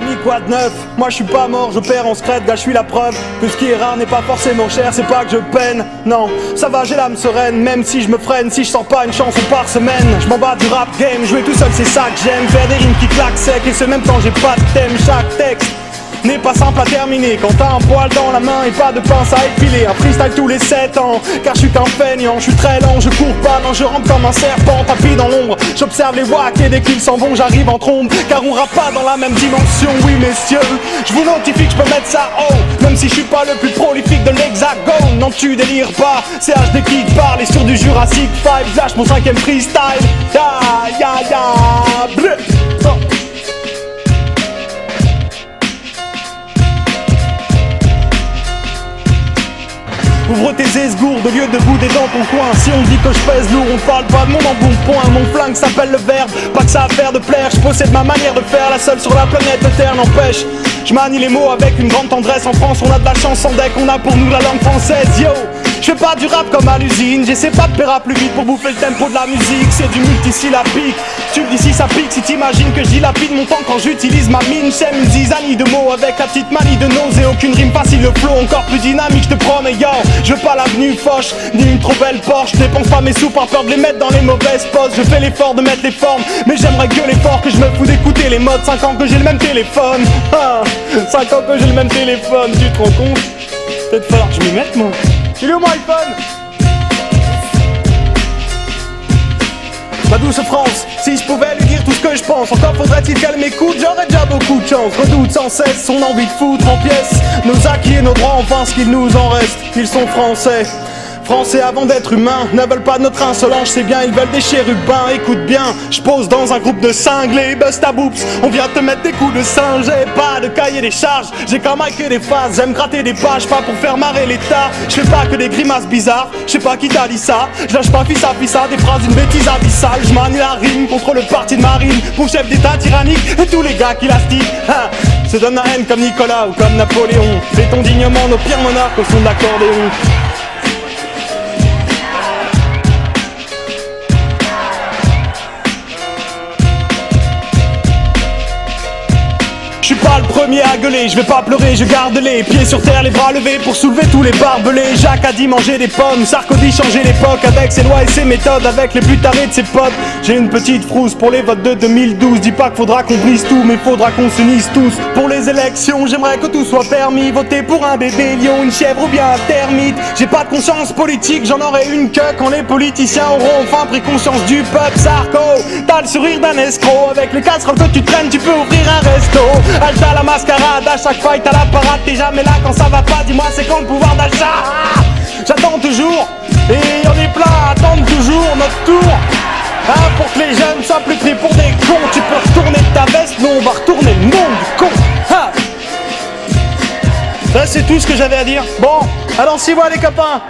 Ami, quoi de neuf? Moi je suis pas mort, je perds en secret, gars je suis la preuve que ce qui est rare n'est pas forcément cher. C'est pas que je peine, non, ça va j'ai l'âme sereine. Même si je me freine, si je sors pas une chanson par semaine. Je m'en bats du rap game, jouer tout seul c'est ça que j'aime. Faire des rimes qui claquent sec et ce même temps j'ai pas de thème. Chaque texte n'est pas simple à terminer quand t'as un poil dans la main et pas de pince à épiler. Un freestyle tous les 7 ans, car je suis qu'un feignant. Je suis très lent, je cours pas, non je rampe comme un serpent tapis dans l'ombre. J'observe les wacks et dès qu'ils s'en vont j'arrive en trombe. Car on rappe pas dans la même dimension, oui messieurs. Je vous notifie que je peux mettre ça haut, même si je suis pas le plus prolifique de l'hexagone. Non tu délires pas, c'est HD qui te parle. Et sur du Jurassic 5, je lâche mon 5ème freestyle. Ya ya ya bleu. Ouvre tes esgourdes au lieu de bouder dans ton coin. Si on dit que je pèse lourd, on parle pas de mon embonpoint. Mon flingue s'appelle le verbe, pas que ça a à faire de plaire. Je possède ma manière de faire, la seule sur la planète Terre n'empêche. Je manie les mots avec une grande tendresse. En France on a de la chance en deck, on a pour nous la langue française. Yo, je fais pas du rap comme à l'usine, j'essaie pas de péra plus vite pour bouffer le tempo de la musique. C'est du multisyllabique, tu me dis si ça pique, si t'imagines que je dilapide mon temps quand j'utilise ma mine. J'aime une zizanie de mots avec la petite manie de nausée. Aucune rime facile, le flow encore plus dynamique, je te promets yo. Je veux pas l'avenue Foch, ni une trop belle Porsche. Je dépense pas mes sous par peur de les mettre dans les mauvaises poses. Je fais l'effort de mettre les formes, mais j'aimerais gueuler fort que je me fous d'écouter les modes. 5 ans que j'ai le même téléphone, 5 ans que j'ai le même téléphone, tu te rends compte? Peut-être falloir que je m'y mette moi. Il est où mon iPhone? Ma douce France, si je pouvais lui dire tout ce que je pense, encore faudrait-il qu'elle m'écoute, j'aurais déjà beaucoup de chance. Redoute sans cesse son envie de foutre en pièces nos acquis et nos droits, enfin ce qu'il nous en reste. Ils sont français, français avant d'être humains, ne veulent pas de notre insolence, c'est bien, ils veulent des chérubins. Écoute bien, je pose dans un groupe de cinglés, busta boops, on vient te mettre des coups de singe. J'ai pas de cahier des charges, j'ai qu'un mic et des phases, j'aime gratter des pages, pas pour faire marrer l'état. Je fais pas que des grimaces bizarres, je sais pas qui t'a dit ça. Je lâche pas fils à des phrases d'une bêtise abyssale. Je manie la rime contre le parti de marine, pour chef d'état tyrannique et tous les gars qui l'astiquent. Se donne la haine comme Nicolas ou comme Napoléon. Fait-on dignement nos pires monarques au son de l'accordéon. Je suis pas le premier à gueuler, je vais pas pleurer, je garde les pieds sur terre, les bras levés pour soulever tous les barbelés. Jacques a dit manger des pommes, Sarkozy changer l'époque avec ses lois et ses méthodes, avec les buts tarés de ses potes. J'ai une petite frousse pour les votes de 2012, dis pas qu'il faudra qu'on brise tout, mais faudra qu'on s'unisse tous. Pour les élections, j'aimerais que tout soit permis, voter pour un bébé lion, une chèvre ou bien un termite. J'ai pas de conscience politique, j'en aurai une que quand les politiciens auront enfin pris conscience du peuple. Sarko, t'as le sourire d'un escroc, avec les casseroles que tu traînes, tu peux ouvrir un resto. Alta la mascarade, à chaque fight à la parade, t'es jamais là quand ça va pas, dis-moi c'est quand le pouvoir d'achat. J'attends toujours, et y'en est plein, attendent toujours notre tour. Pour que les jeunes soient plus pris pour des cons. Tu peux retourner ta veste, nous on va retourner le monde du con. Ça c'est tout ce que j'avais à dire. Bon, alors s'y voit les copains.